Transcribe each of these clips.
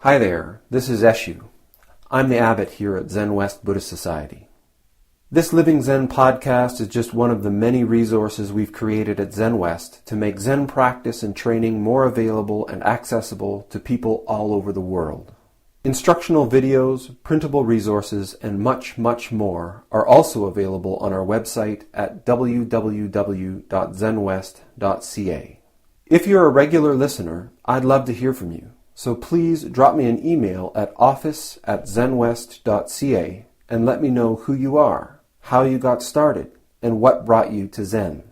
Hi there, this is Eshu. I'm the abbot here at Zenwest Buddhist Society. This Living Zen-podcast is just one of the many resources we've created at Zenwest to make Zen practice and training more available and accessible to people all over the world. Instructional videos, printable resources, and much, much more are also available on our website at www.zenwest.ca. If you're a regular listener, I'd love to hear from you. So please drop me an email at office@zenwest.ca and let me know who you are, how you got started, and what brought you to Zen.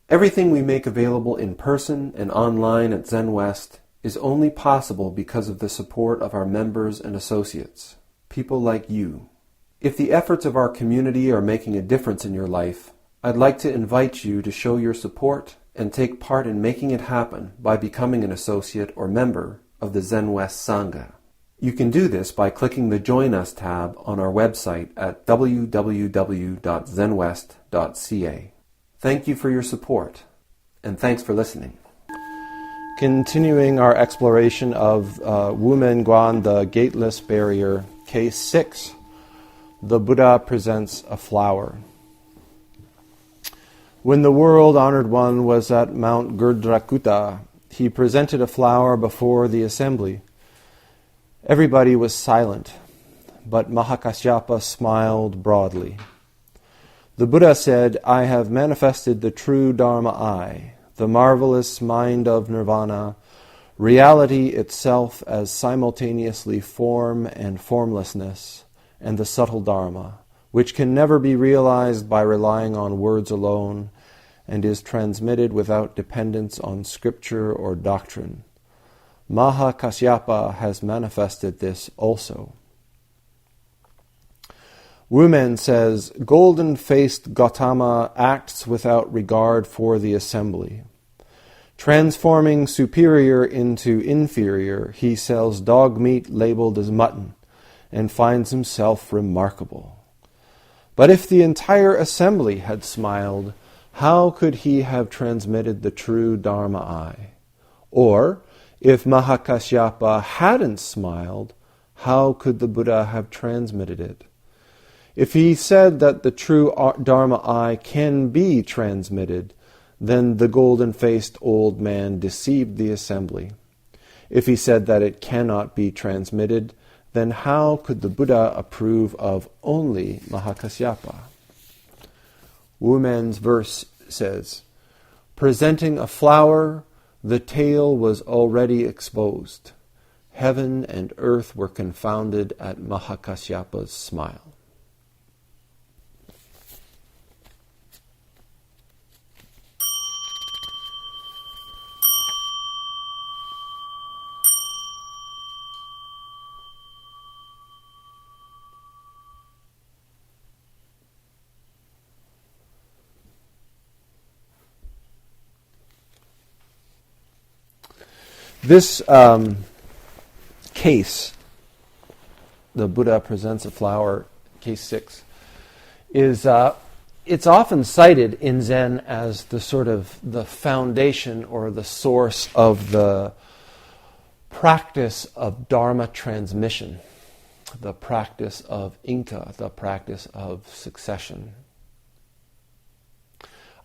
Everything we make available in person and online at Zenwest is only possible because of the support of our members and associates, people like you. If the efforts of our community are making a difference in your life, I'd like to invite you to show your support and take part in making it happen by becoming an associate or member of the Zenwest Sangha. You can do this by clicking the Join Us tab on our website at www.zenwest.ca. Thank you for your support, and thanks for listening. Continuing our exploration of Wumeguan, the Gateless Barrier, Case 6, the Buddha presents a flower. When the world-honored one was at Mount Gurdrakuta, he presented a flower before the assembly. Everybody was silent, but Mahakasyapa smiled broadly. The Buddha said, "I have manifested the true Dharma I, the marvelous mind of nirvana, reality itself as simultaneously form and formlessness, and the subtle Dharma, which can never be realized by relying on words alone, and is transmitted without dependence on scripture or doctrine. Mahakasyapa has manifested this also." Wumen says, "Golden-faced Gautama acts without regard for the assembly. Transforming superior into inferior, he sells dog meat labeled as mutton, and finds himself remarkable. But if the entire assembly had smiled, how could he have transmitted the true Dharma I? Or, if Mahakasyapa hadn't smiled, how could the Buddha have transmitted it? If he said that the true Dharma I can be transmitted, then the golden-faced old man deceived the assembly. If he said that it cannot be transmitted, then how could the Buddha approve of only Mahakasyapa?" Wumen's verse says, "Presenting a flower, the tail was already exposed. Heaven and earth were confounded at Mahakasyapa's smile." This case, the Buddha presents a flower, case 6, is it's often cited in Zen as the sort of the foundation or the source of the practice of Dharma transmission, the practice of Inka, the practice of succession.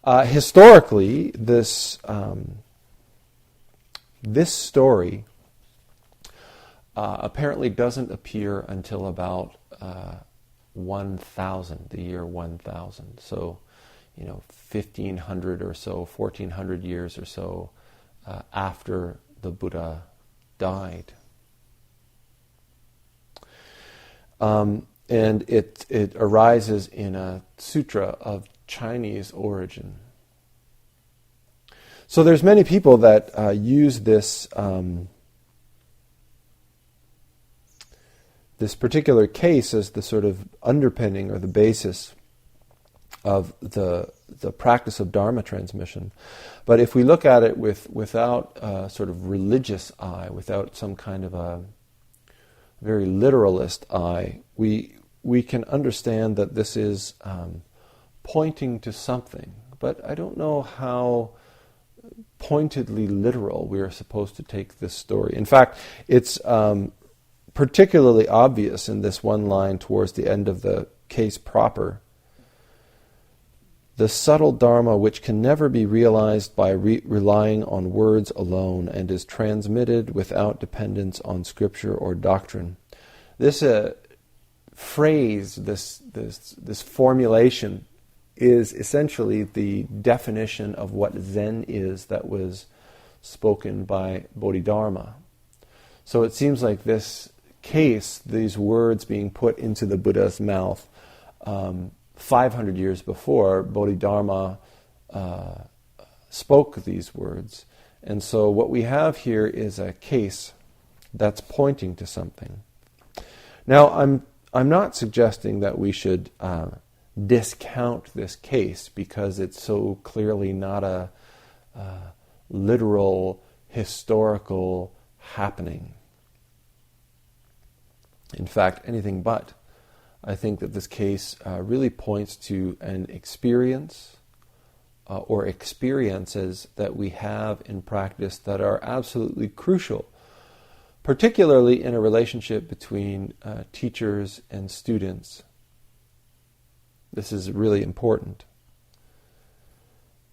Historically, this story apparently doesn't appear until about 1000, the year 1000. So, 1500 or so, 1400 years or so after the Buddha died. And it arises in a sutra of Chinese origin. So there's many people that use this this particular case as the sort of underpinning or the basis of the practice of Dharma transmission. But if we look at it without a sort of religious eye, without some kind of a very literalist eye, we can understand that this is pointing to something. But I don't know how pointedly literal we are supposed to take this story. In fact, it's particularly obvious in this one line towards the end of the case proper. The subtle Dharma which can never be realized by relying on words alone and is transmitted without dependence on scripture or doctrine. This phrase, this formulation, is essentially the definition of what Zen is that was spoken by Bodhidharma. So it seems like this case, these words being put into the Buddha's mouth 500 years before, Bodhidharma spoke these words. And so what we have here is a case that's pointing to something. Now, I'm not suggesting that we should discount this case because it's so clearly not a literal, historical happening. In fact, anything but. I think that this case really points to an experience or experiences that we have in practice that are absolutely crucial, particularly in a relationship between teachers and students. This is really important.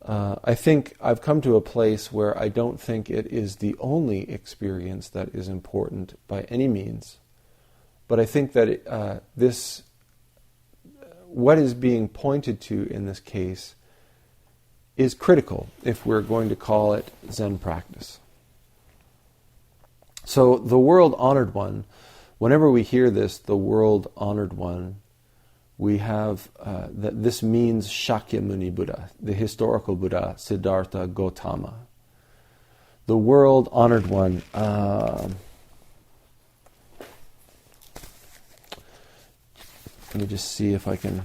I think I've come to a place where I don't think it is the only experience that is important by any means. But I think that what is being pointed to in this case is critical if we're going to call it Zen practice. So the world honored one, whenever we hear this, the world honored one, we have that this means Shakyamuni Buddha, the historical Buddha, Siddhartha Gautama. The world honored one. Let me just see if I can.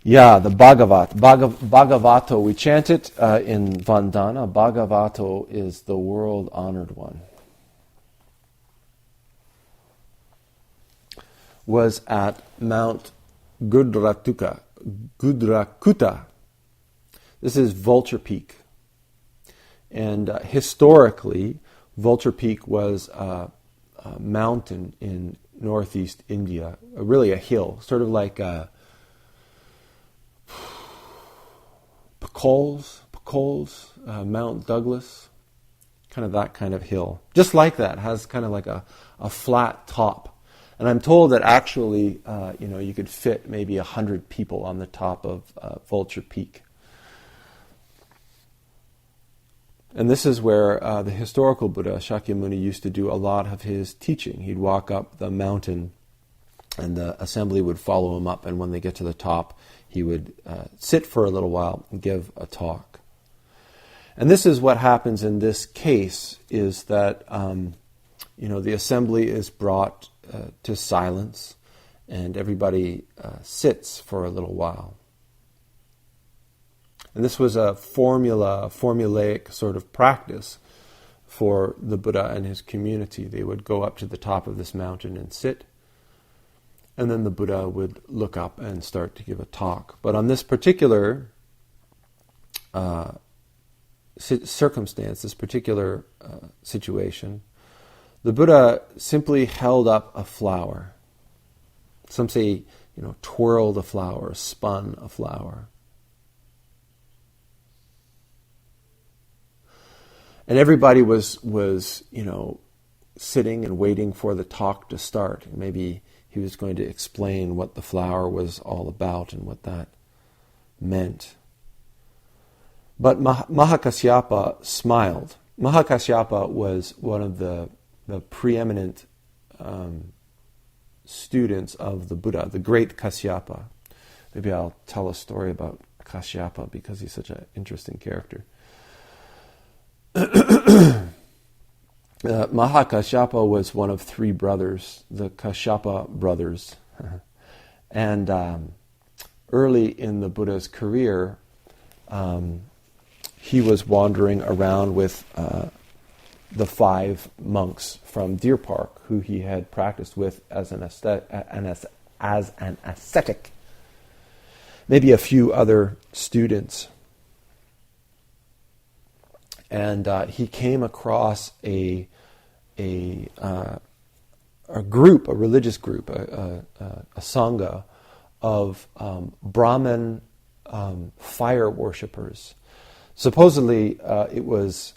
Yeah, the Bhagavato, we chant it in Vandana. Bhagavato is the world honored one. Was at Mount Gudrakuta. This is Vulture Peak. And historically, Vulture Peak was a mountain in northeast India, really a hill, sort of like Pecoles, Mount Douglas, kind of that kind of hill. Just like that, has kind of like a flat top. And I'm told that actually, you could fit maybe 100 people on the top of Vulture Peak. And this is where the historical Buddha, Shakyamuni, used to do a lot of his teaching. He'd walk up the mountain and the assembly would follow him up, and when they get to the top, he would sit for a little while and give a talk. And this is what happens in this case, is that the assembly is brought to silence and everybody sits for a little while. And this was a formulaic sort of practice for the Buddha and his community. They would go up to the top of this mountain and sit, and then the Buddha would look up and start to give a talk. But on this particular circumstance, this particular situation, the Buddha simply held up a flower. Some say, twirled a flower, spun a flower. And everybody was sitting and waiting for the talk to start. Maybe he was going to explain what the flower was all about and what that meant. But Mahakasyapa smiled. Mahakasyapa was one of the preeminent students of the Buddha, the great Kasyapa. Maybe I'll tell a story about Kasyapa because he's such an interesting character. Mahakasyapa was one of three brothers, the Kasyapa brothers. And early in the Buddha's career, he was wandering around with the 5 monks from Deer Park, who he had practiced with as an ascetic. maybe a few other students. And he came across a group, a religious group, a sangha of Brahmin fire worshippers. Supposedly, it was,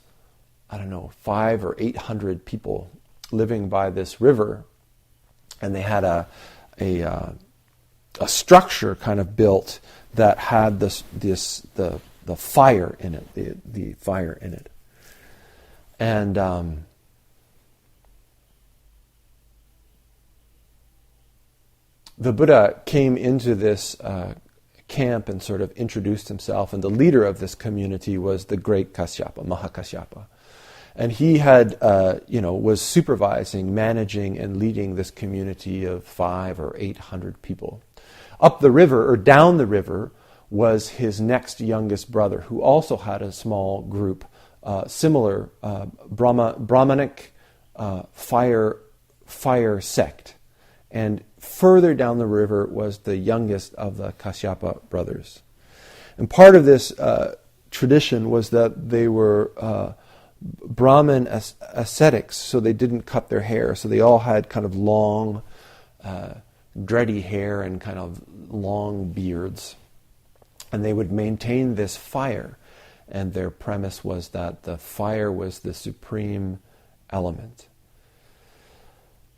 500 or 800 people living by this river, and they had a structure kind of built that had the fire in it, the fire in it, and the Buddha came into this camp and sort of introduced himself, and the leader of this community was the great Kasyapa, Mahakasyapa. And he had, was supervising, managing, and leading this community of 500 or 800 people. Up the river, or down the river, was his next youngest brother, who also had a small group, similar Brahmanic fire sect. And further down the river was the youngest of the Kasyapa brothers. And part of this tradition was that they were Brahmin ascetics, so they didn't cut their hair. So they all had kind of long, dready hair and kind of long beards. And they would maintain this fire. And their premise was that the fire was the supreme element.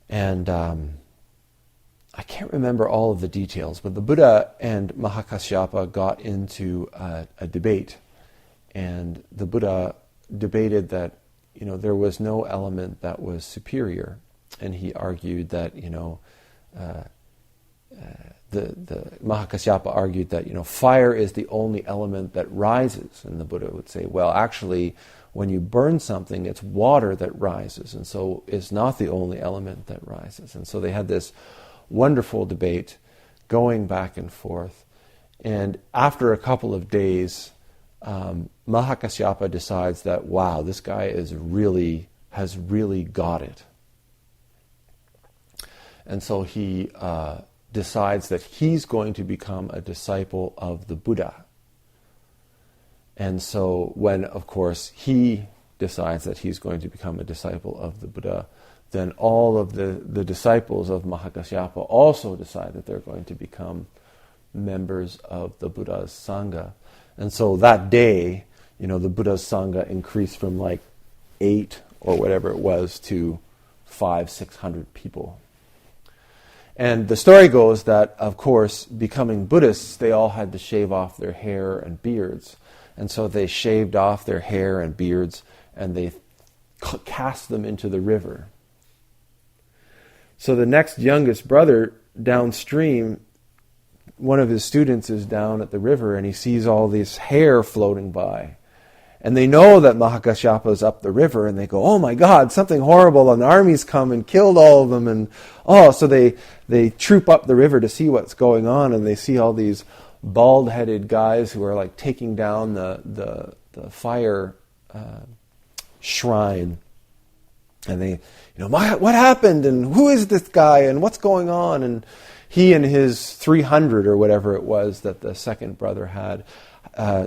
And I can't remember all of the details, but the Buddha and Mahakasyapa got into a debate. And the Buddha debated that, there was no element that was superior. And he argued that, the Mahakasyapa argued that, fire is the only element that rises. And the Buddha would say, well, actually, when you burn something, it's water that rises. And so it's not the only element that rises. And so they had this wonderful debate going back and forth. And after a couple of days, Mahakasyapa decides that, wow, this guy has really got it. And so he decides that he's going to become a disciple of the Buddha. And so when, of course, he decides that he's going to become a disciple of the Buddha, then all of the disciples of Mahakasyapa also decide that they're going to become members of the Buddha's Sangha. And so that day, the Buddha's Sangha increased from 8 or whatever it was to 500-600 people. And the story goes that, of course, becoming Buddhists, they all had to shave off their hair and beards. And so they shaved off their hair and beards, and they cast them into the river. So the next youngest brother downstream, one of his students is down at the river, and he sees all this hair floating by. And they know that Mahakasyapa is up the river, and they go, oh my God, something horrible, an army's come and killed all of them. And so they troop up the river to see what's going on, and they see all these bald-headed guys who are taking down the fire shrine. And they, what happened? And who is this guy? And what's going on? And he and his 300 or whatever it was that the second brother had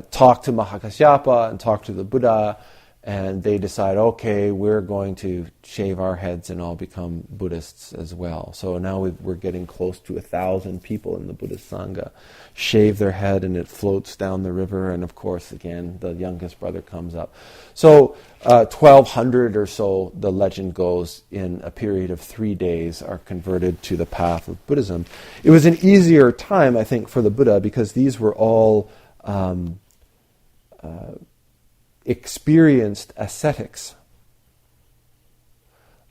talked to Mahakasyapa and talked to the Buddha, and they decide, okay, we're going to shave our heads and all become Buddhists as well. So now we're getting close to 1,000 people in the Buddhist Sangha shave their head, and it floats down the river, and of course, again, the youngest brother comes up. So 1,200 or so, the legend goes, in a period of 3 days are converted to the path of Buddhism. It was an easier time, I think, for the Buddha, because these were all experienced ascetics.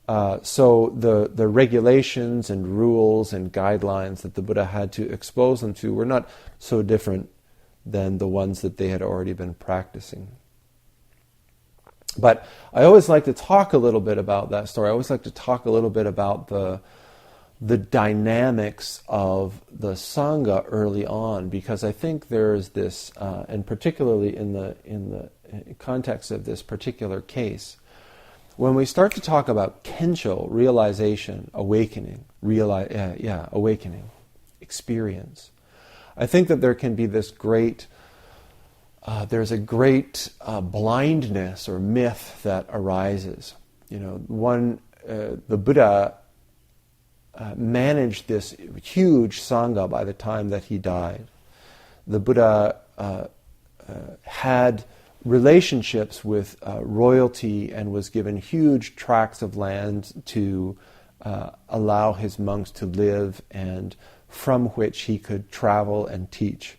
So the regulations and rules and guidelines that the Buddha had to expose them to were not so different than the ones that they had already been practicing. But I always like to talk a little bit about that story. I always like to talk a little bit about the dynamics of the Sangha early on, because I think there's this, and particularly in the context of this particular case, when we start to talk about kensho, realization, awakening, awakening, experience, I think that there can be this great, there's a great blindness or myth that arises. The Buddha managed this huge Sangha by the time that he died. The Buddha had relationships with royalty and was given huge tracts of land to allow his monks to live and from which he could travel and teach.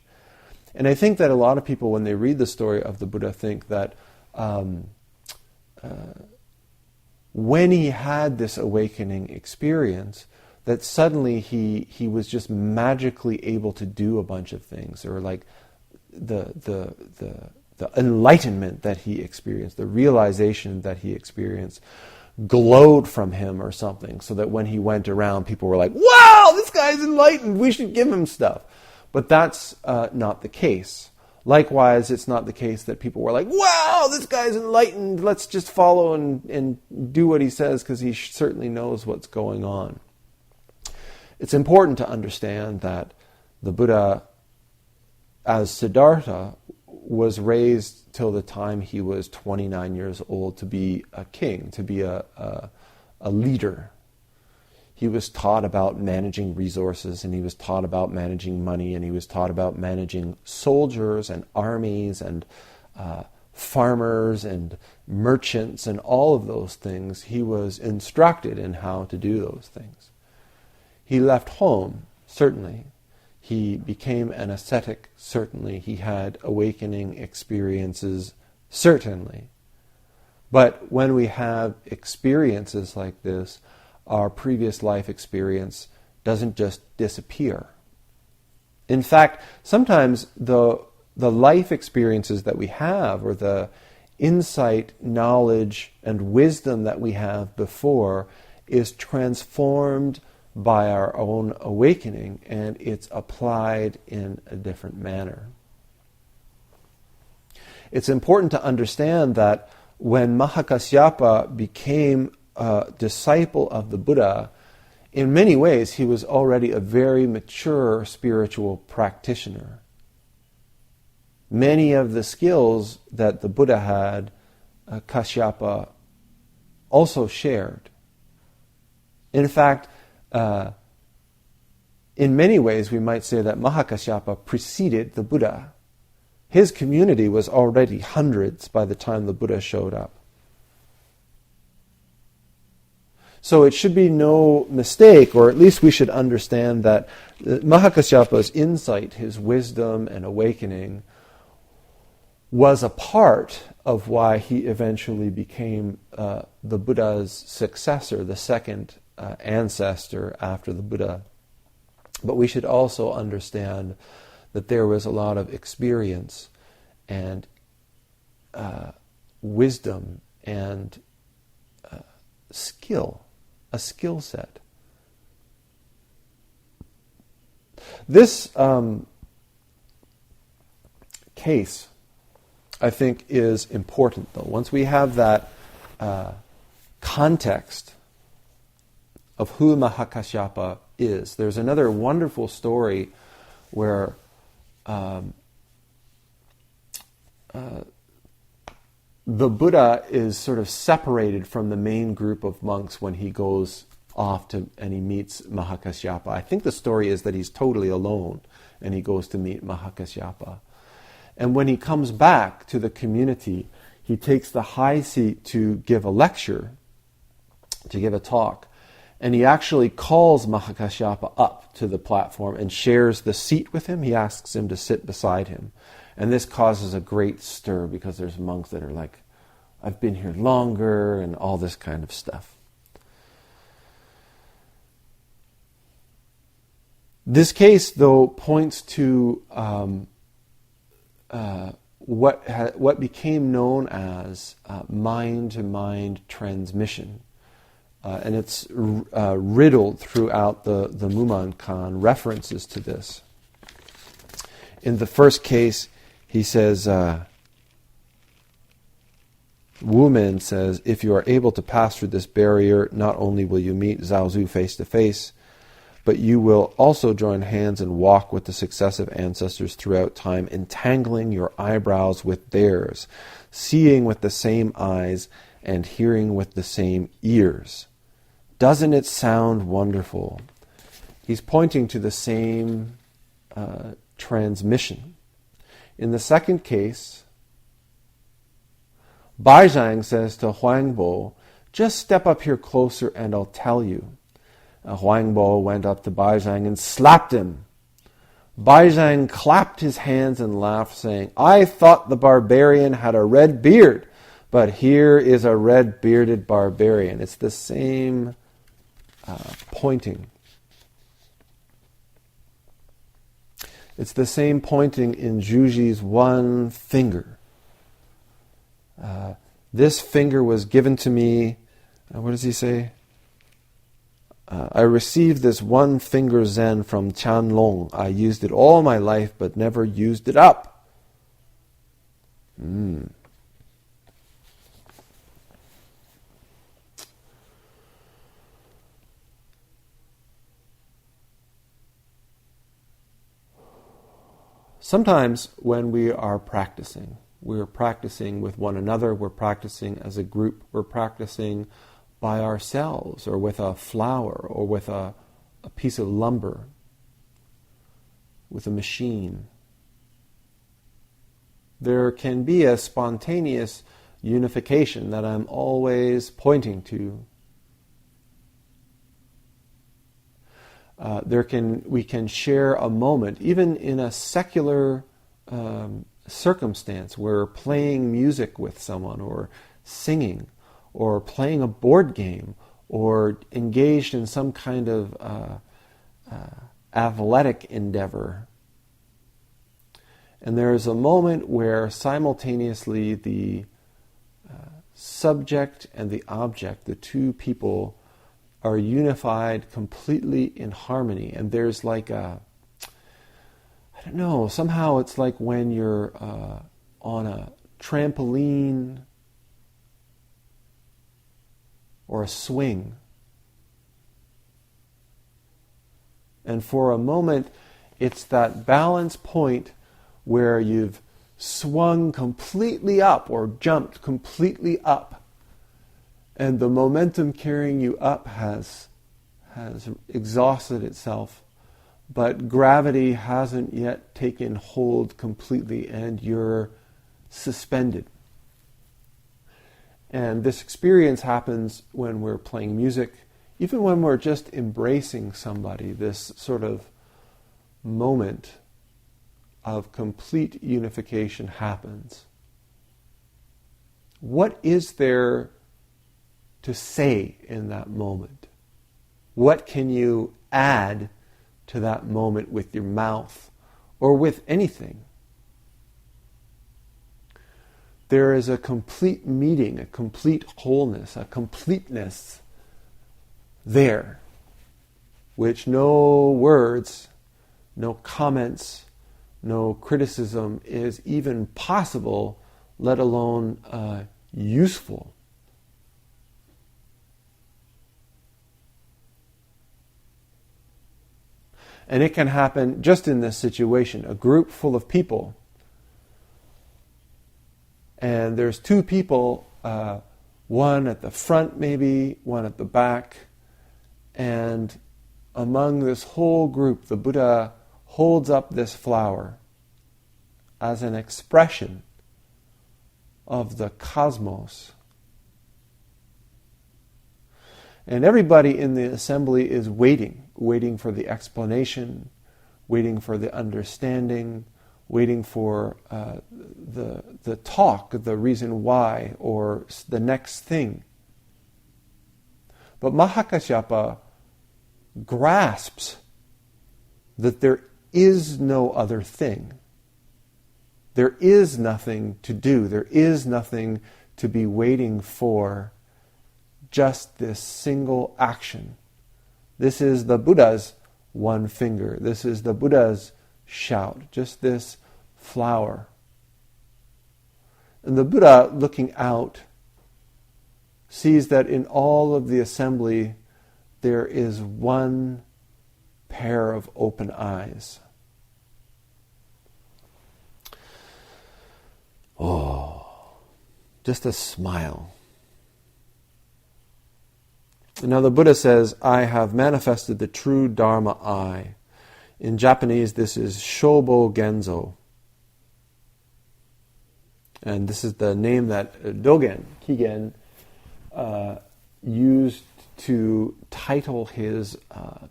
And I think that a lot of people, when they read the story of the Buddha, think that when he had this awakening experience, that suddenly he was just magically able to do a bunch of things, or like the enlightenment that he experienced, the realization that he experienced glowed from him or something, so that when he went around, people were like, wow, this guy's enlightened, we should give him stuff. But that's not the case. Likewise, it's not the case that people were like, wow, this guy's enlightened, let's just follow and do what he says because he certainly knows what's going on. It's important to understand that the Buddha, as Siddhartha, was raised till the time he was 29 years old to be a king, to be a leader. He was taught about managing resources, and he was taught about managing money, and he was taught about managing soldiers and armies and farmers and merchants and all of those things. He was instructed in how to do those things. He left home, certainly. He became an ascetic, certainly. He had awakening experiences, certainly. But when we have experiences like this, our previous life experience doesn't just disappear. In fact, sometimes the life experiences that we have, or the insight, knowledge, and wisdom that we have before, is transformed by our own awakening, and it's applied in a different manner. It's important to understand that when Mahakasyapa became a disciple of the Buddha, in many ways he was already a very mature spiritual practitioner. Many of the skills that the Buddha had, Kasyapa also shared. In fact, in many ways we might say that Mahakasyapa preceded the Buddha. His community was already hundreds by the time the Buddha showed up. So it should be no mistake, or at least we should understand that Mahakasyapa's insight, his wisdom and awakening, was a part of why he eventually became the Buddha's successor, the second ancestor after the Buddha. But we should also understand that there was a lot of experience and wisdom and skill, a skill set. This case, I think, is important, though. Once we have that context of who Mahakasyapa is, there's another wonderful story where the Buddha is sort of separated from the main group of monks when he goes off and he meets Mahakasyapa. I think the story is that he's totally alone and he goes to meet Mahakasyapa. And when he comes back to the community, he takes the high seat to give a lecture, to give a talk. And he actually calls Mahakasyapa up to the platform and shares the seat with him. He asks him to sit beside him. And this causes a great stir because there's monks that are like, I've been here longer, and all this kind of stuff. This case, though, points to what became known as mind-to-mind transmission. And it's riddled throughout the Wumeguan references to this. In the first case, he says, Wumen says, if you are able to pass through this barrier, not only will you meet Zhaozu face to face, but you will also join hands and walk with the successive ancestors throughout time, entangling your eyebrows with theirs, seeing with the same eyes, and hearing with the same ears. Doesn't it sound wonderful? He's pointing to the same transmission. In the second case, Baizhang says to Huangbo, just step up here closer and I'll tell you. Huangbo went up to Baizhang and slapped him. Baizhang clapped his hands and laughed, saying, I thought the barbarian had a red beard, but here is a red-bearded barbarian. It's the same pointing. It's the same pointing in Zhuji's one finger. This finger was given to me, what does he say? I received this one finger Zen from Qianlong. I used it all my life, but never used it up. Sometimes when we are practicing, we're practicing with one another, we're practicing as a group, we're practicing by ourselves, or with a flower, or with a piece of lumber, with a machine. There can be a spontaneous unification that I'm always pointing to. We can share a moment, even in a secular circumstance, where playing music with someone, or singing, or playing a board game, or engaged in some kind of athletic endeavor. And there is a moment where simultaneously the subject and the object, the two people, are unified completely in harmony. And there's like somehow it's like when you're on a trampoline or a swing. And for a moment, it's that balance point where you've swung completely up or jumped completely up, and the momentum carrying you up has exhausted itself, but gravity hasn't yet taken hold completely, and you're suspended. And this experience happens when we're playing music, even when we're just embracing somebody. This sort of moment of complete unification happens. What is there to say in that moment? What can you add to that moment with your mouth or with anything? There is a complete meeting, a complete wholeness, a completeness there, which no words, no comments, no criticism is even possible, let alone useful. And it can happen just in this situation, a group full of people. And there's two people, one at the front maybe, one at the back. And among this whole group, the Buddha holds up this flower as an expression of the cosmos. And everybody in the assembly is waiting for the explanation, waiting for the understanding, waiting for the talk, the reason why, or the next thing. But Mahakasyapa grasps that there is no other thing. There is nothing to do. There is nothing to be waiting for. Just this single action. This is the Buddha's one finger. This is the Buddha's shout. Just this flower. And the Buddha, looking out, sees that in all of the assembly there is one pair of open eyes. Oh, just a smile. Now the Buddha says, I have manifested the true Dharma I. In Japanese, this is Shobo Genzo. And this is the name that Dogen, Kigen, used to title his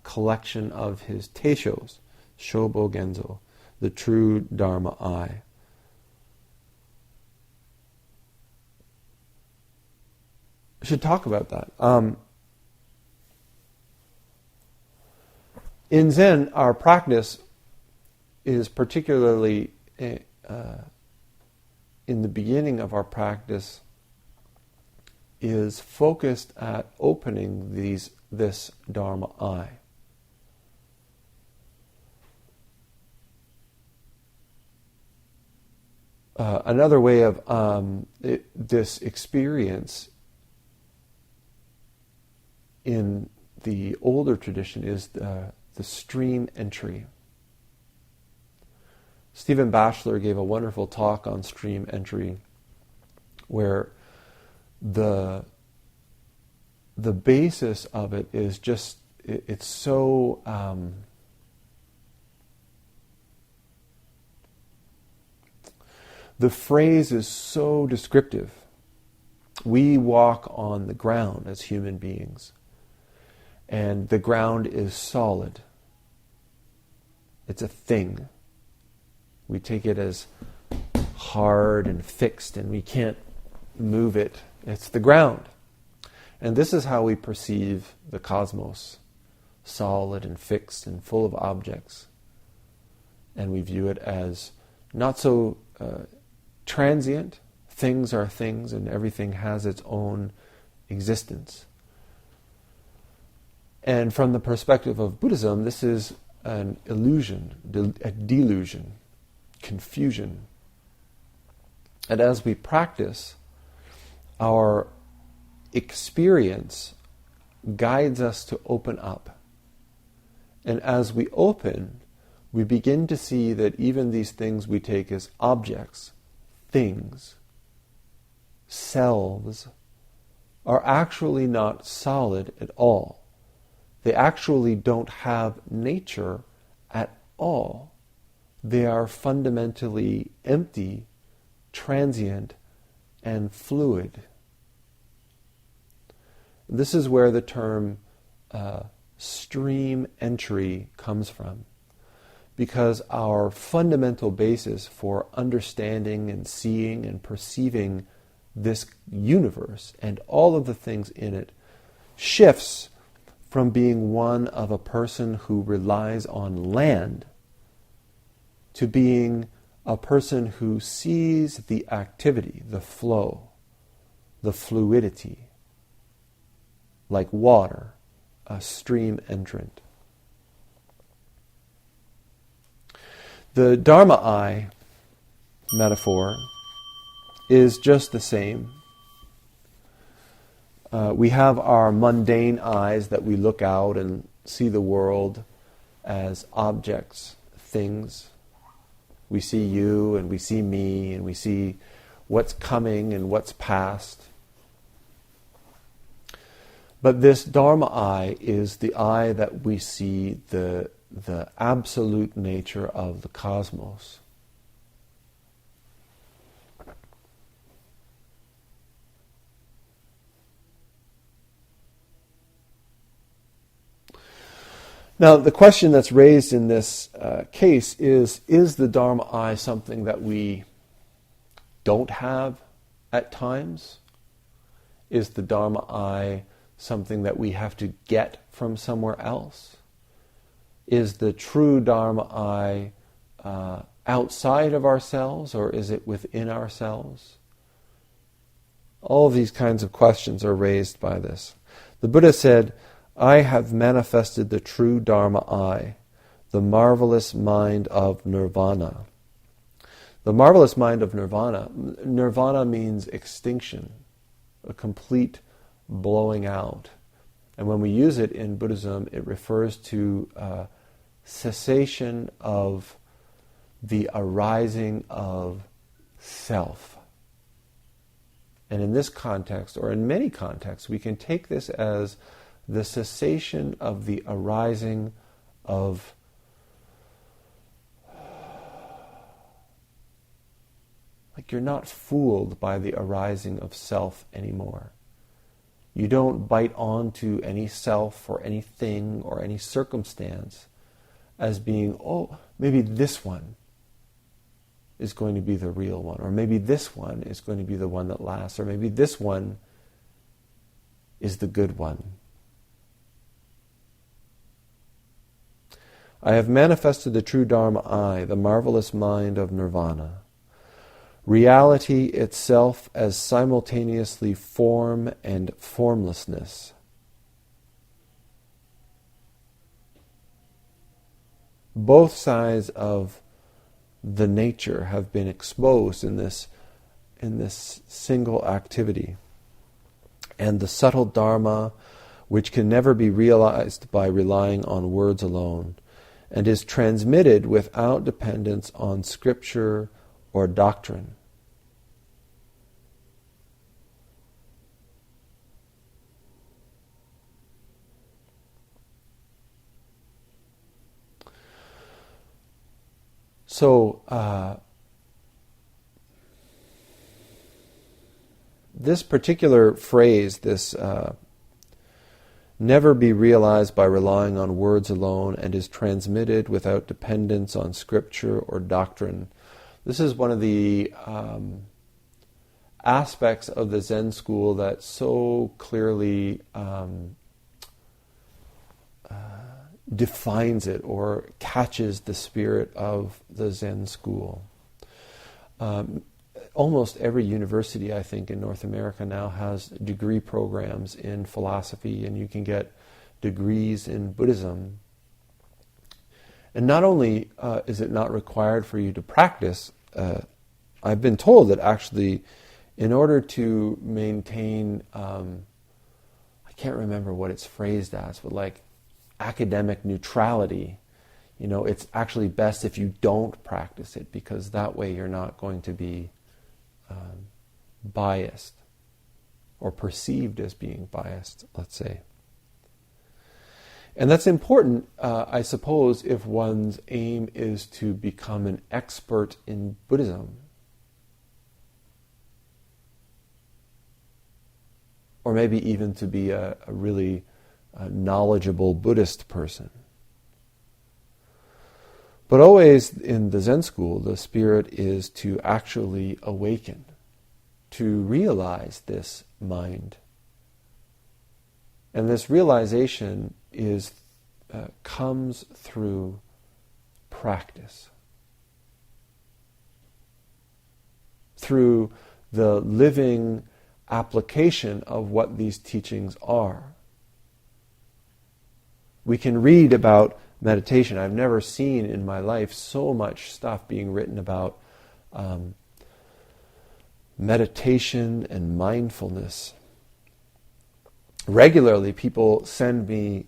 collection of his teishos, Shobo Genzo, the true Dharma I. I should talk about that. In Zen, our practice is particularly, in the beginning of our practice, is focused at opening this Dharma I. Another way of this experience in the older tradition is the stream entry. Stephen Batchelor gave a wonderful talk on stream entry where the basis of it is just, it's so the phrase is so descriptive. We walk on the ground as human beings, and the ground is solid. It's a thing. We take it as hard and fixed, and we can't move it. It's the ground. And this is how we perceive the cosmos, solid and fixed and full of objects. And we view it as not so transient. Things are things, and everything has its own existence. And from the perspective of Buddhism, this is an illusion, a delusion, confusion. And as we practice, our experience guides us to open up. And as we open, we begin to see that even these things we take as objects, things, selves, are actually not solid at all. They actually don't have nature at all. They are fundamentally empty, transient, and fluid. This is where the term stream entry comes from, because our fundamental basis for understanding and seeing and perceiving this universe and all of the things in it shifts from being one of a person who relies on land to being a person who sees the activity, the flow, the fluidity, like water, a stream entrant. The Dharma I metaphor is just the same. We have our mundane eyes that we look out and see the world as objects, things. We see you and we see me and we see what's coming and what's past. But this Dharma eye is the eye that we see the absolute nature of the cosmos. Now, the question that's raised in this case is the Dharma eye something that we don't have at times? Is the Dharma eye something that we have to get from somewhere else? Is the true Dharma eye outside of ourselves, or is it within ourselves? All of these kinds of questions are raised by this. The Buddha said, I have manifested the true Dharma I, the marvelous mind of nirvana. The marvelous mind of nirvana. Nirvana means extinction, a complete blowing out. And when we use it in Buddhism, it refers to cessation of the arising of self. And in this context, or in many contexts, we can take this as the cessation of the arising of like you're not fooled by the arising of self anymore. You don't bite onto any self or anything or any circumstance as being, oh, maybe this one is going to be the real one, or maybe this one is going to be the one that lasts, or maybe this one is the good one. I have manifested the true Dharma I, the marvelous mind of nirvana, reality itself as simultaneously form and formlessness. Both sides of the nature have been exposed in this single activity. And the subtle Dharma, which can never be realized by relying on words alone, and is transmitted without dependence on scripture or doctrine. So, this particular phrase, this never be realized by relying on words alone and is transmitted without dependence on scripture or doctrine. This is one of the aspects of the Zen school that so clearly defines it or catches the spirit of the Zen school. Almost every university, I think, in North America now has degree programs in philosophy, and you can get degrees in Buddhism. And not only is it not required for you to practice, I've been told that actually in order to maintain, I can't remember what it's phrased as, but like academic neutrality, it's actually best if you don't practice it, because that way you're not going to be biased or perceived as being biased, let's say. And that's important, I suppose, if one's aim is to become an expert in Buddhism. Or maybe even to be a really knowledgeable Buddhist person. But always in the Zen school, the spirit is to actually awaken, to realize this mind. And this realization comes through practice, through the living application of what these teachings are. We can read about meditation. I've never seen in my life so much stuff being written about meditation and mindfulness. Regularly, people send me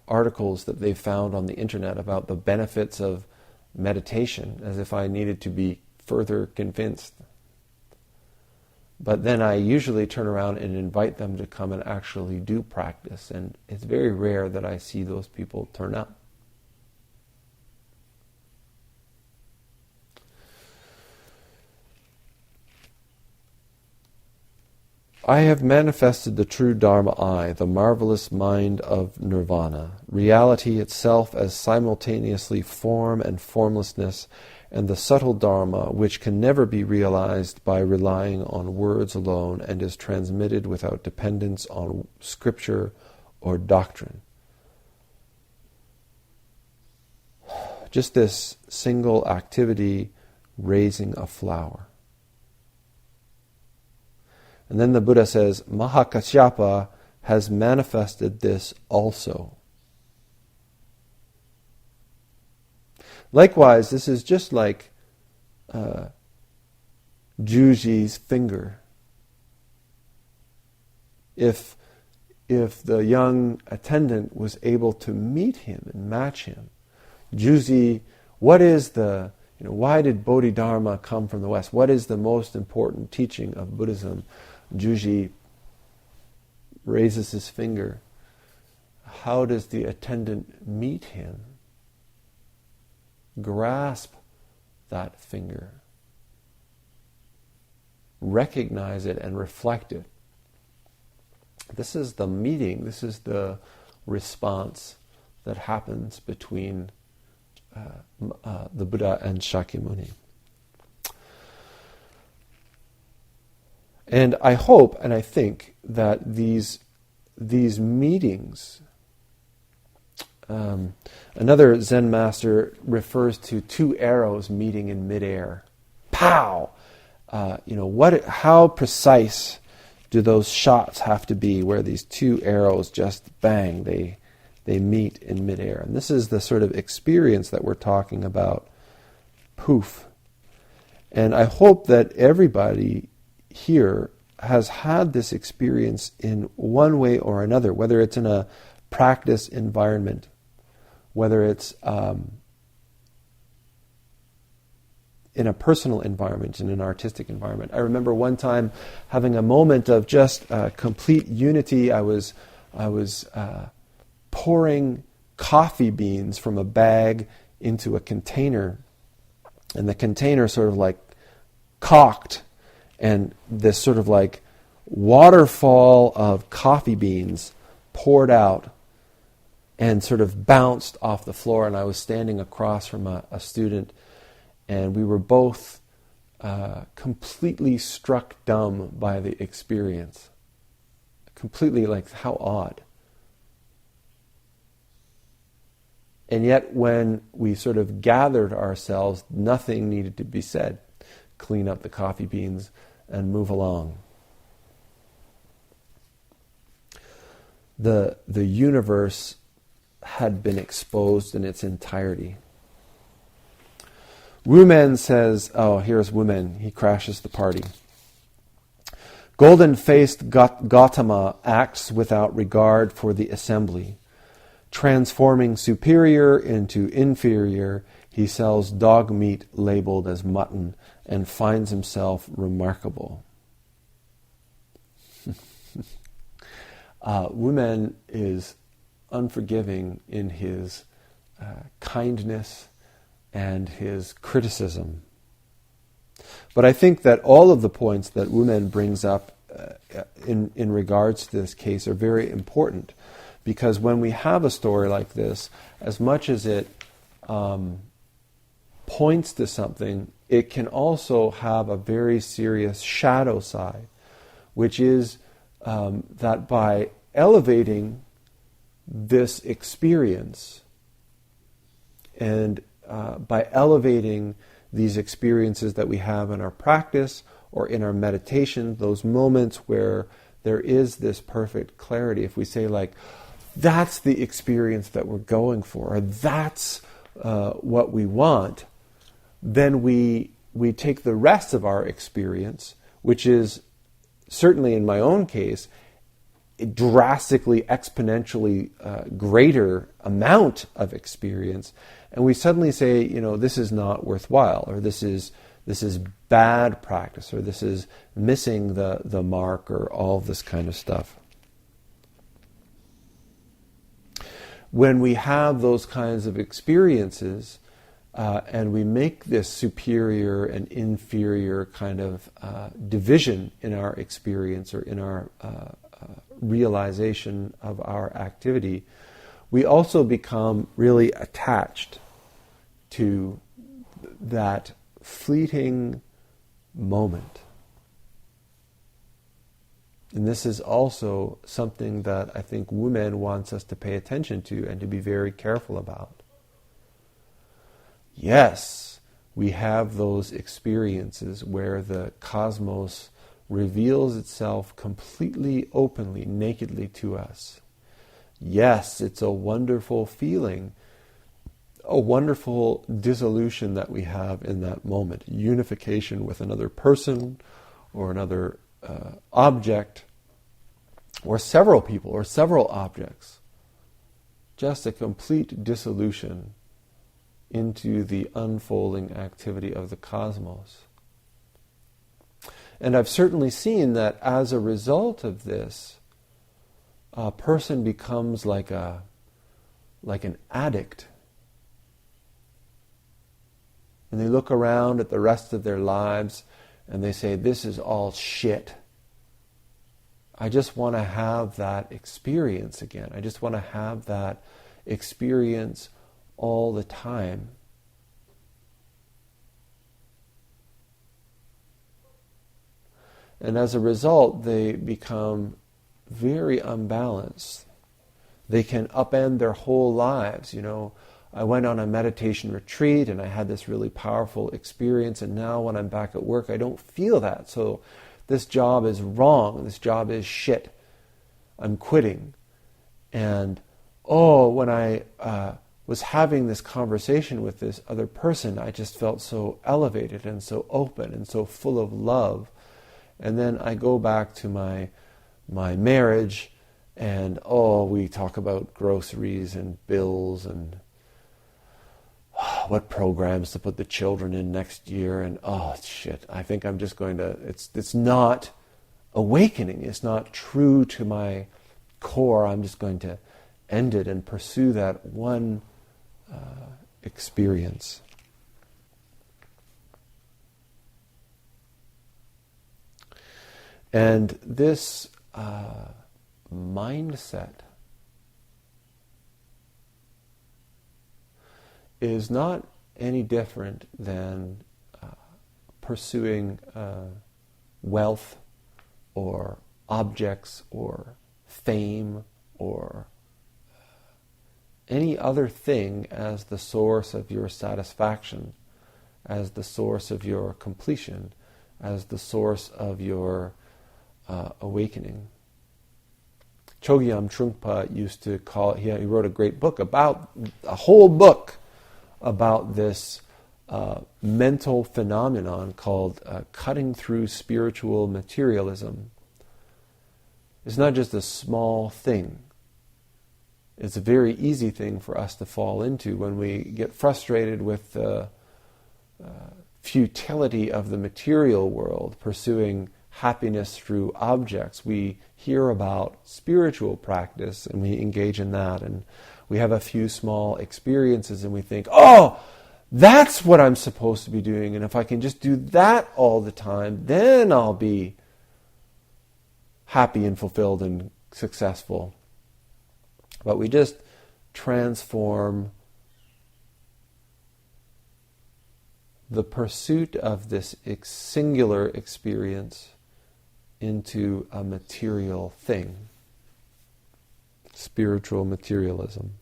articles that they found on the internet about the benefits of meditation, as if I needed to be further convinced. But then I usually turn around and invite them to come and actually do practice, and it's very rare that I see those people turn up. I have manifested the true Dharma I, the marvelous mind of nirvana, reality itself as simultaneously form and formlessness, and the subtle Dharma, which can never be realized by relying on words alone and is transmitted without dependence on scripture or doctrine. Just this single activity, raising a flower. And then the Buddha says, Mahakasyapa has manifested this also. Likewise, this is just like Juji's finger. If the young attendant was able to meet him and match him, Juzi, what is why did Bodhidharma come from the West? What is the most important teaching of Buddhism? Juji raises his finger. How does the attendant meet him? Grasp that finger. Recognize it and reflect it. This is the meeting, this is the response that happens between the Buddha and Shakyamuni. And I hope and I think that these meetings, another Zen master refers to two arrows meeting in midair. Pow! How precise do those shots have to be where these two arrows just bang, they meet in midair? And this is the sort of experience that we're talking about. Poof. And I hope that everybody here has had this experience in one way or another, whether it's in a practice environment, whether it's in a personal environment, in an artistic environment. I remember one time having a moment of just complete unity. I was pouring coffee beans from a bag into a container, and the container sort of like cocked, and this sort of like waterfall of coffee beans poured out and sort of bounced off the floor, and I was standing across from a student, and we were both completely struck dumb by the experience. Completely like, how odd. And yet when we sort of gathered ourselves, nothing needed to be said. Clean up the coffee beans and move along. The universe had been exposed in its entirety. Wumen says, here's Wumen, he crashes the party. Golden-faced Gautama acts without regard for the assembly. Transforming superior into inferior, he sells dog meat labeled as mutton and finds himself remarkable. Wumen is unforgiving in his kindness and his criticism. But I think that all of the points that Wumen brings up in regards to this case are very important, because when we have a story like this, as much as it points to something, it can also have a very serious shadow side, which is that by elevating this experience and by elevating these experiences that we have in our practice or in our meditation, those moments where there is this perfect clarity, if we say like, that's the experience that we're going for, or that's what we want, then we take the rest of our experience, which is certainly in my own case, a drastically, exponentially greater amount of experience, and we suddenly say, this is not worthwhile, or this is bad practice, or this is missing the mark, or all this kind of stuff. When we have those kinds of experiences, and we make this superior and inferior kind of division in our experience or in our realization of our activity, we also become really attached to that fleeting moment. And this is also something that I think Wumen wants us to pay attention to and to be very careful about. Yes, we have those experiences where the cosmos reveals itself completely, openly, nakedly to us. Yes, it's a wonderful feeling, a wonderful dissolution that we have in that moment, unification with another person or another object, or several people or several objects. Just a complete dissolution into the unfolding activity of the cosmos. And I've certainly seen that as a result of this, a person becomes like an addict. And they look around at the rest of their lives and they say, this is all shit. I just want to have that experience again. I just want to have that experience all the time. And as a result, they become very unbalanced. They can upend their whole lives. I went on a meditation retreat and I had this really powerful experience, and now when I'm back at work, I don't feel that. So this job is wrong. This job is shit. I'm quitting. And when I was having this conversation with this other person, I just felt so elevated and so open and so full of love. And then I go back to my marriage, and we talk about groceries and bills and what programs to put the children in next year, and shit, I think I'm just going to, it's not awakening, it's not true to my core, I'm just going to end it and pursue that one experience. And this mindset is not any different than pursuing wealth or objects or fame or any other thing as the source of your satisfaction, as the source of your completion, as the source of your awakening. Chogyam Trungpa used to call it, he wrote a great book a whole book about this mental phenomenon called cutting through spiritual materialism. It's not just a small thing. It's a very easy thing for us to fall into when we get frustrated with the futility of the material world, pursuing happiness through objects. We hear about spiritual practice and we engage in that, and we have a few small experiences and we think, that's what I'm supposed to be doing, and if I can just do that all the time, then I'll be happy and fulfilled and successful. But we just transform the pursuit of this singular experience into a material thing. Spiritual materialism.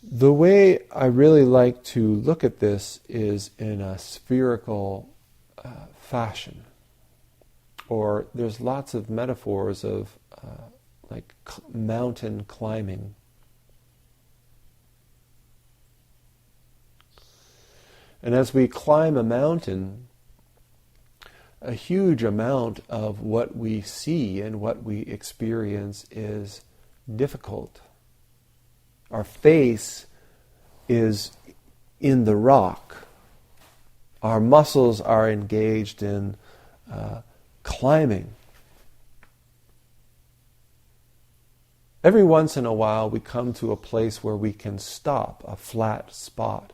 The way I really like to look at this is in a spherical fashion. Or there's lots of metaphors of like mountain climbing. And as we climb a mountain, a huge amount of what we see and what we experience is difficult. Our face is in the rock. Our muscles are engaged in climbing. Every once in a while we come to a place where we can stop, a flat spot.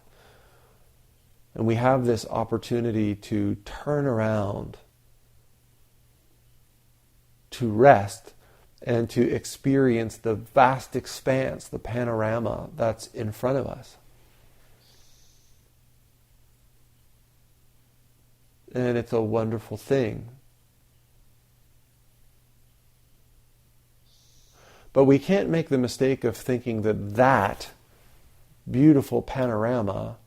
And we have this opportunity to turn around, to rest, and to experience the vast expanse, the panorama that's in front of us. And it's a wonderful thing. But we can't make the mistake of thinking that beautiful panorama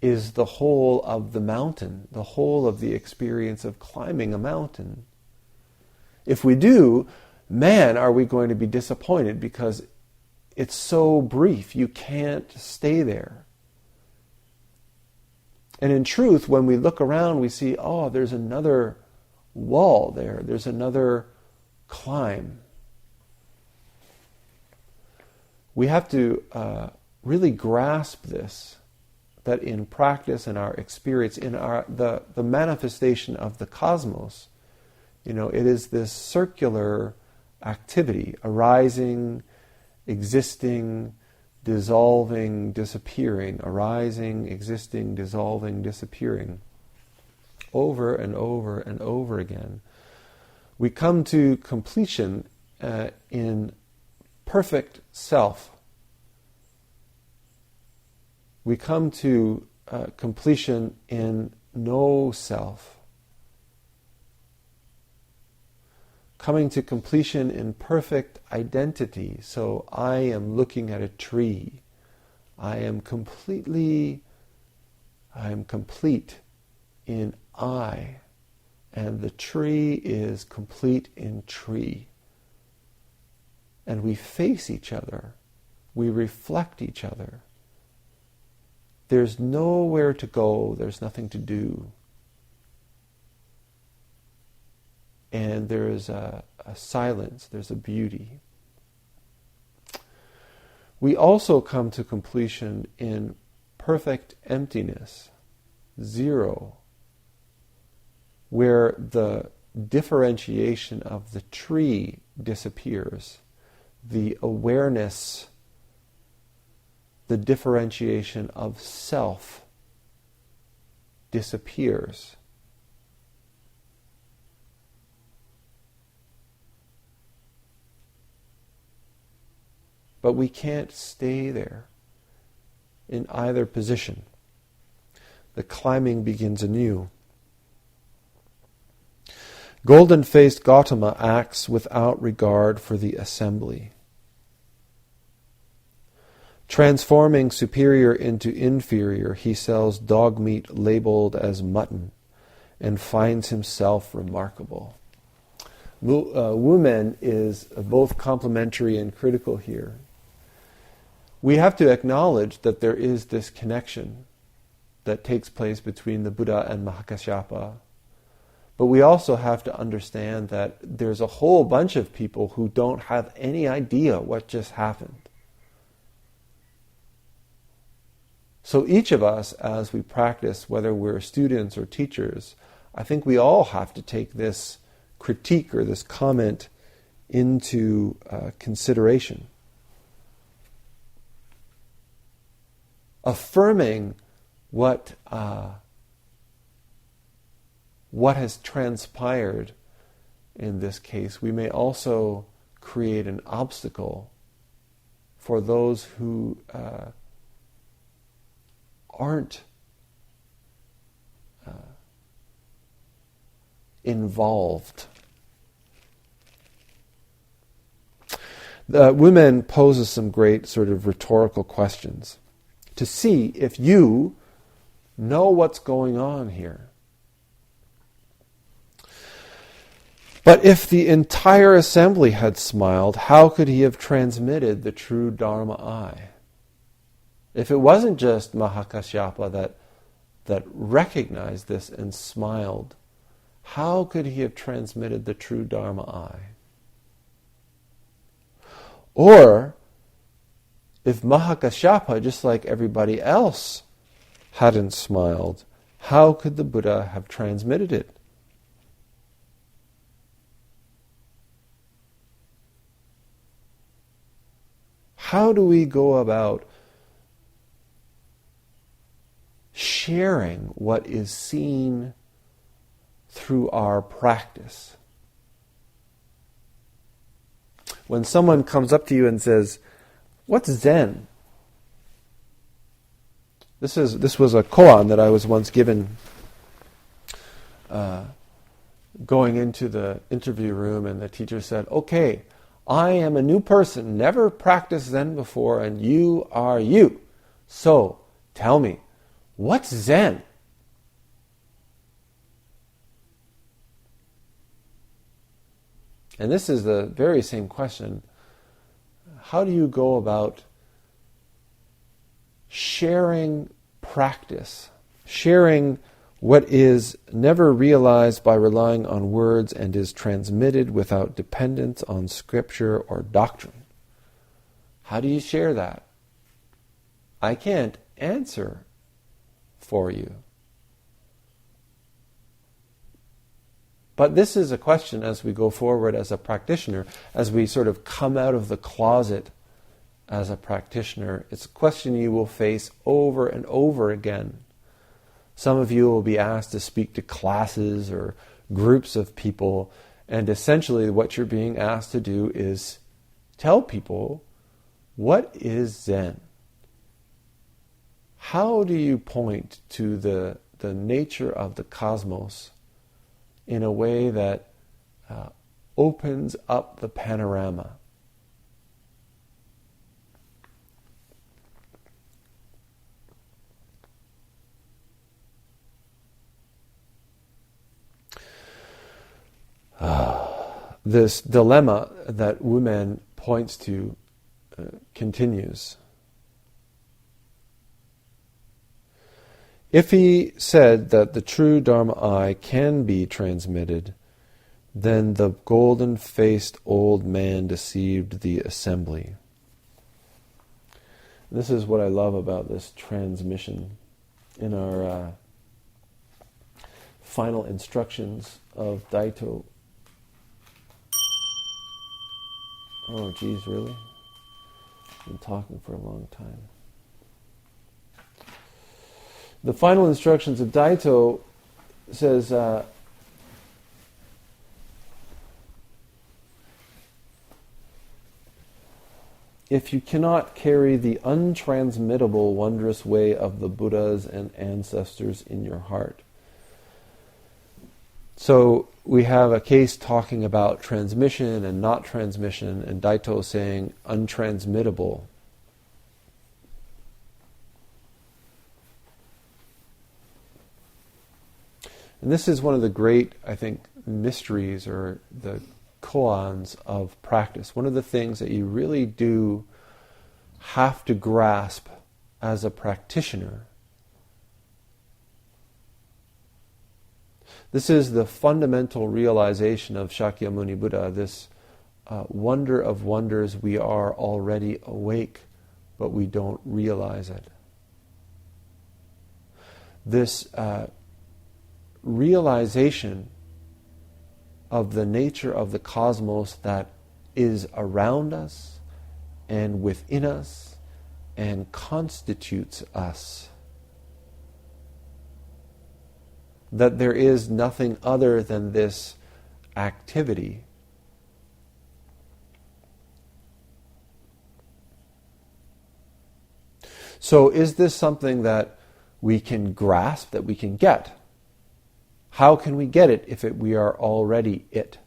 is the whole of the mountain, the whole of the experience of climbing a mountain. If we do, man, are we going to be disappointed because it's so brief. You can't stay there. And in truth, when we look around, we see, there's another wall there. There's another climb. we have to really grasp this, that in practice, in our experience, in the manifestation of the cosmos, it is this circular activity, arising, existing, dissolving, disappearing, arising, existing, dissolving, disappearing, over and over and over again. We come to completion in perfect self. We come to completion in no self. Coming to completion in perfect identity. So I am looking at a tree. I am complete in I. And the tree is complete in tree. And we face each other. We reflect each other. There's nowhere to go. There's nothing to do. And there is a silence, there's a beauty. We also come to completion in perfect emptiness, zero, where the differentiation of the tree disappears, the awareness, the differentiation of self disappears. But we can't stay there in either position. The climbing begins anew. Golden-faced Gautama acts without regard for the assembly. Transforming superior into inferior, he sells dog meat labeled as mutton and finds himself remarkable. Wumen is both complementary and critical here. We have to acknowledge that there is this connection that takes place between the Buddha and Mahakassapa. But we also have to understand that there's a whole bunch of people who don't have any idea what just happened. So each of us, as we practice, whether we're students or teachers, I think we all have to take this critique or this comment into consideration. Affirming what has transpired in this case, we may also create an obstacle for those who aren't involved. The Wumen poses some great sort of rhetorical questions to see if you know what's going on here. But if the entire assembly had smiled, how could he have transmitted the true Dharma I? If it wasn't just Mahakassapa that recognized this and smiled, how could he have transmitted the true Dharma I? Or, if Mahakassapa, just like everybody else, hadn't smiled, how could the Buddha have transmitted it? How do we go about sharing what is seen through our practice? When someone comes up to you and says, "What's Zen?" This was a koan that I was once given going into the interview room, and the teacher said, "Okay, I am a new person, never practiced Zen before, and you are you. So, tell me, what's Zen?" And this is the very same question. How do you go about sharing practice, sharing what is never realized by relying on words and is transmitted without dependence on scripture or doctrine? How do you share that? I can't answer for you. But this is a question as we go forward as a practitioner, as we sort of come out of the closet as a practitioner. It's a question you will face over and over again. Some of you will be asked to speak to classes or groups of people, and essentially what you're being asked to do is tell people, what is Zen? How do you point to the nature of the cosmos in a way that opens up the panorama? This dilemma that Wumeguan points to continues. If he said that the true Dharma I can be transmitted, then the golden-faced old man deceived the assembly. This is what I love about this transmission. In our final instructions of Daito. Oh, geez, really? I've been talking for a long time. The final instructions of Daito says, if you cannot carry the untransmittable wondrous way of the Buddhas and ancestors in your heart. So we have a case talking about transmission and not transmission, and Daito saying untransmittable. And this is one of the great, I think, mysteries or the koans of practice. One of the things that you really do have to grasp as a practitioner. This is the fundamental realization of Shakyamuni Buddha, this wonder of wonders. We are already awake, but we don't realize it. This realization of the nature of the cosmos that is around us and within us and constitutes us. That there is nothing other than this activity. So is this something that we can grasp, that we can get? How can we get it if we are already it?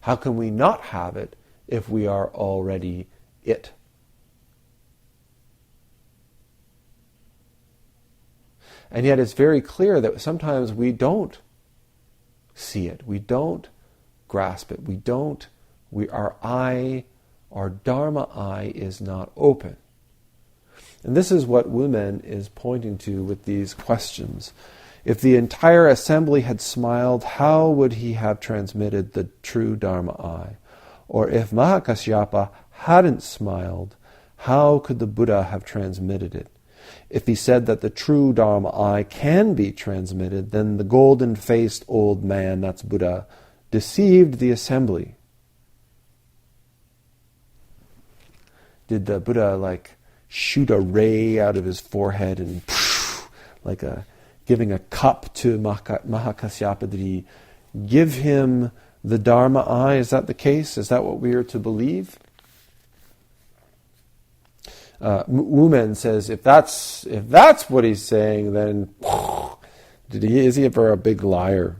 How can we not have it if we are already it? And yet it's very clear that sometimes we don't see it. We don't grasp it. Our Dharma eye is not open. And this is what Wumeguan is pointing to with these questions. If the entire assembly had smiled, how would he have transmitted the true Dharma eye? Or if Mahakasyapa hadn't smiled, how could the Buddha have transmitted it? If he said that the true Dharma eye can be transmitted, then the golden-faced old man, that's Buddha, deceived the assembly. Did the Buddha shoot a ray out of his forehead and giving a cup to Mahakasyapa? Did he give him the Dharma eye? Is that the case? Is that what we are to believe? Wumeguan says, if that's what he's saying, then is he ever a big liar?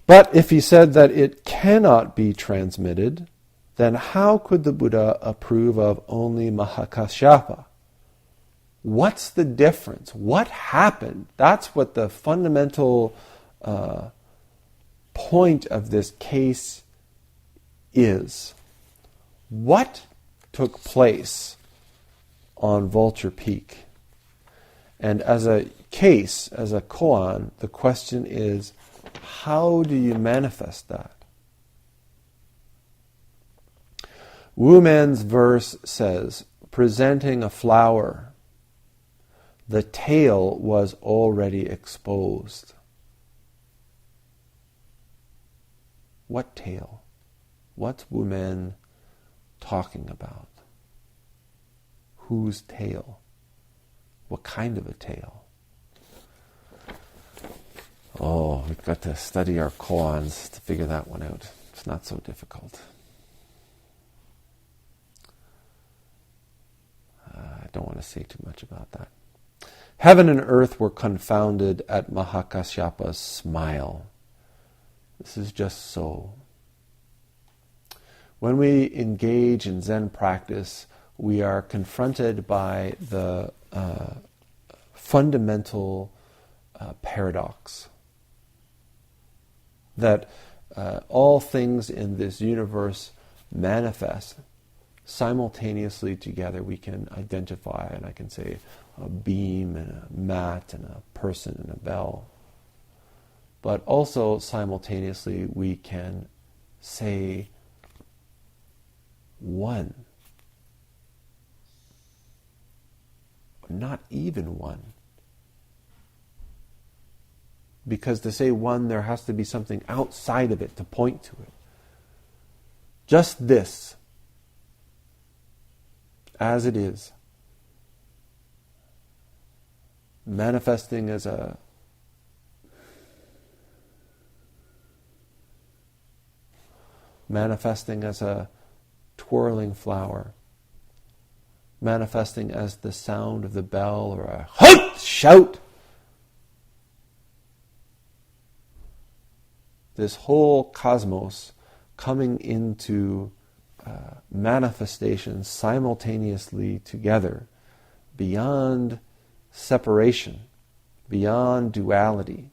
But if he said that it cannot be transmitted, then how could the Buddha approve of only Mahakasyapa? What's the difference? What happened? That's what the fundamental point of this case is. What took place on Vulture Peak? And as a case, as a koan, the question is, how do you manifest that? Wumen's verse says, presenting a flower, the tail was already exposed. What tail? What's Wumen talking about? Whose tail? What kind of a tail? Oh, we've got to study our koans to figure that one out. It's not so difficult. I don't want to say too much about that. Heaven and earth were confounded at Mahakasyapa's smile. This is just so. When we engage in Zen practice, we are confronted by the fundamental paradox that all things in this universe manifest simultaneously together. We can identify, and I can say, a beam and a mat and a person and a bell. But also simultaneously we can say one. Not even one. Because to say one, there has to be something outside of it to point to it. Just this, as it is, manifesting as a twirling flower, manifesting as the sound of the bell or a "Hut!" shout. This whole cosmos coming into manifestation simultaneously together, beyond separation, beyond duality.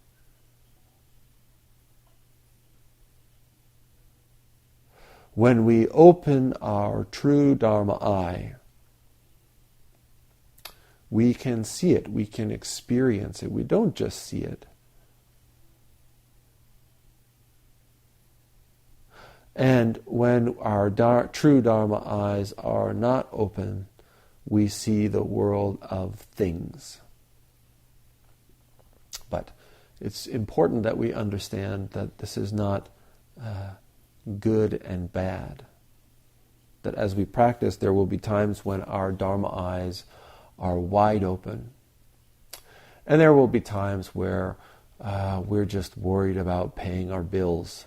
When we open our true Dharma eye, we can see it, we can experience it. We don't just see it. And when our true Dharma eyes are not open, we see the world of things. But it's important that we understand that this is not good and bad. That as we practice, there will be times when our Dharma eyes are wide open. And there will be times where we're just worried about paying our bills.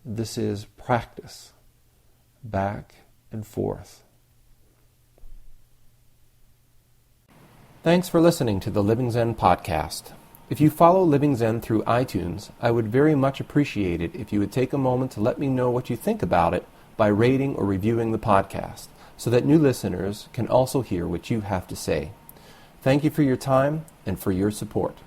This is practice, back and forth. Thanks for listening to the Living Zen podcast. If you follow Living Zen through iTunes, I would very much appreciate it if you would take a moment to let me know what you think about it by rating or reviewing the podcast, so that new listeners can also hear what you have to say. Thank you for your time and for your support.